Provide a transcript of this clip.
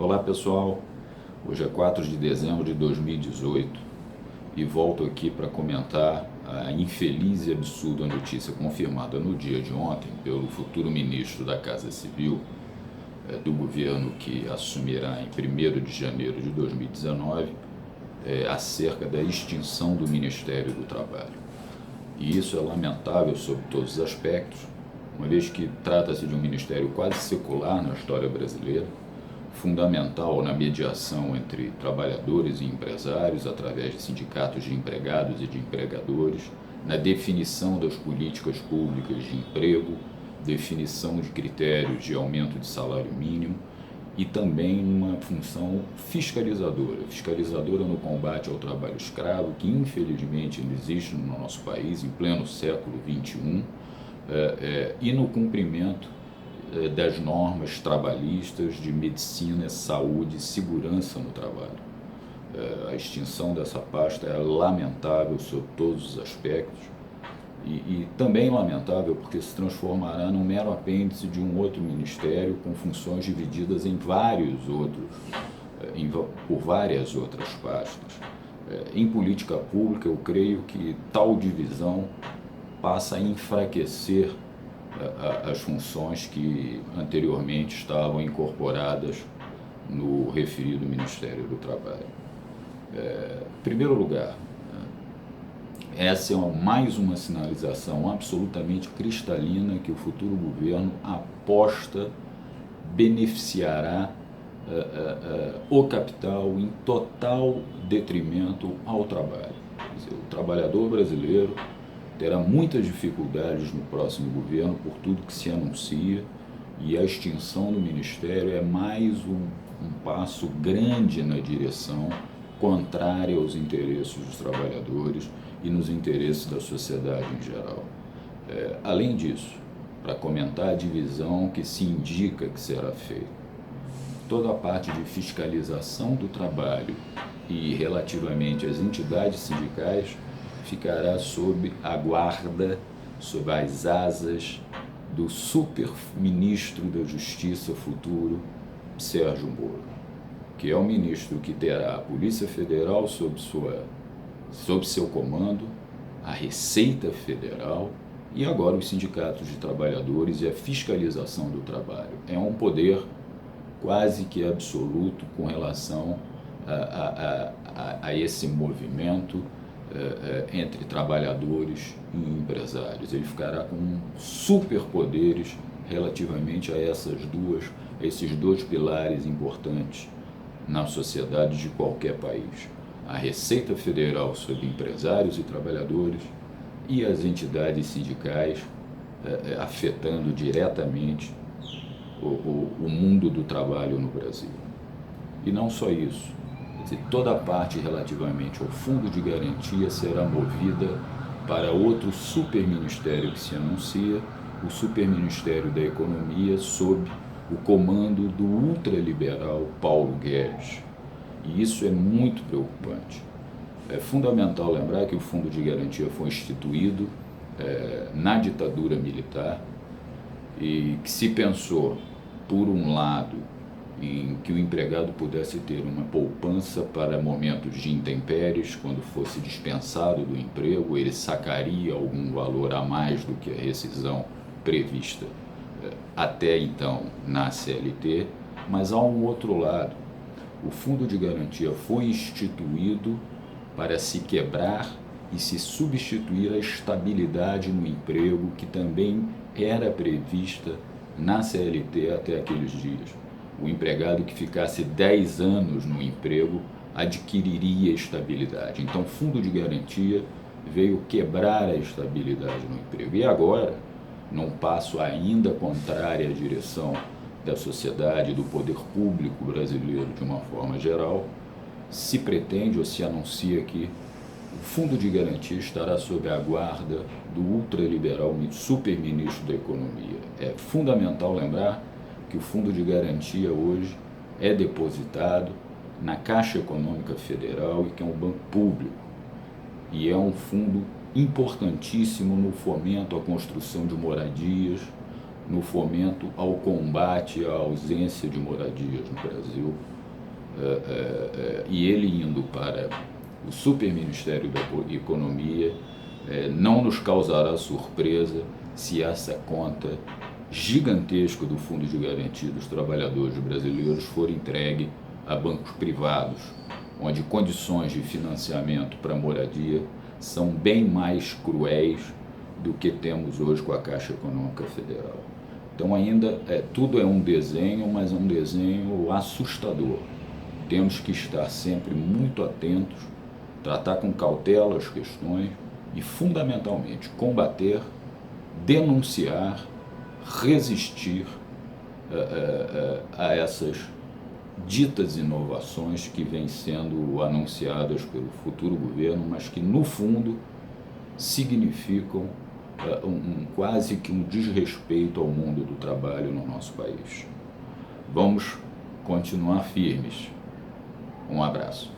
Olá pessoal, hoje é 4 de dezembro de 2018 e volto aqui para comentar a infeliz e absurda notícia confirmada no dia de ontem pelo futuro ministro da Casa Civil do governo que assumirá em 1º de janeiro de 2019 acerca da extinção do Ministério do Trabalho. E isso é lamentável sob todos os aspectos, uma vez que trata-se de um ministério quase secular na história brasileira, fundamental na mediação entre trabalhadores e empresários através de sindicatos de empregados e de empregadores, na definição das políticas públicas de emprego, definição de critérios de aumento de salário mínimo e também uma função fiscalizadora no combate ao trabalho escravo, que infelizmente ainda existe no nosso país em pleno século XXI, e no cumprimento das normas trabalhistas de medicina, saúde e segurança no trabalho. A extinção dessa pasta é lamentável sob todos os aspectos e também lamentável porque se transformará num mero apêndice de um outro ministério com funções divididas em vários outros, por várias outras pastas. Em política pública, eu creio que tal divisão passa a enfraquecer as funções que anteriormente estavam incorporadas no referido Ministério do Trabalho. Em primeiro lugar, essa é mais uma sinalização absolutamente cristalina que o futuro governo aposta beneficiará o capital em total detrimento ao trabalho. Quer dizer, o trabalhador brasileiro terá muitas dificuldades no próximo governo por tudo que se anuncia, e a extinção do Ministério é mais um passo grande na direção contrária aos interesses dos trabalhadores e nos interesses da sociedade em geral. Além disso, para comentar a divisão que se indica que será feita, toda a parte de fiscalização do trabalho e relativamente às entidades sindicais ficará sob a guarda, sob as asas do super-ministro da Justiça futuro, Sérgio Moro, que é o ministro que terá a Polícia Federal sob seu comando, a Receita Federal e agora os sindicatos de trabalhadores e a fiscalização do trabalho. É um poder quase que absoluto com relação a esse movimento entre trabalhadores e empresários. Ele ficará com superpoderes relativamente a esses dois pilares importantes na sociedade de qualquer país. A Receita Federal sobre empresários e trabalhadores e as entidades sindicais afetando diretamente o mundo do trabalho no Brasil. E não só isso. Toda a parte relativamente ao fundo de garantia será movida para outro superministério que se anuncia, o Superministério da Economia, sob o comando do ultraliberal Paulo Guedes. E isso é muito preocupante. É fundamental lembrar que o fundo de garantia foi instituído na ditadura militar e que se pensou, por um lado, em que o empregado pudesse ter uma poupança para momentos de intempéries, quando fosse dispensado do emprego, ele sacaria algum valor a mais do que a rescisão prevista até então na CLT, mas há um outro lado. O Fundo de Garantia foi instituído para se quebrar e se substituir a estabilidade no emprego que também era prevista na CLT até aqueles dias. O empregado que ficasse 10 anos no emprego adquiriria estabilidade. Então, o Fundo de Garantia veio quebrar a estabilidade no emprego. E agora, num passo ainda contrário à direção da sociedade, do poder público brasileiro de uma forma geral, se pretende ou se anuncia que o Fundo de Garantia estará sob a guarda do ultraliberal superministro da Economia. É fundamental lembrar que o Fundo de Garantia hoje é depositado na Caixa Econômica Federal e que é um banco público. E é um fundo importantíssimo no fomento à construção de moradias, no fomento ao combate à ausência de moradias no Brasil, e ele indo para o Superministério da Economia, não nos causará surpresa se essa conta gigantesca do Fundo de Garantia dos Trabalhadores Brasileiros for entregue a bancos privados, onde condições de financiamento para moradia são bem mais cruéis do que temos hoje com a Caixa Econômica Federal. Então ainda tudo é um desenho, mas é um desenho assustador. Temos que estar sempre muito atentos, tratar com cautela as questões e, fundamentalmente, combater, denunciar, resistir a essas ditas inovações que vêm sendo anunciadas pelo futuro governo, mas que, no fundo, significam quase que um desrespeito ao mundo do trabalho no nosso país. Vamos continuar firmes. Um abraço.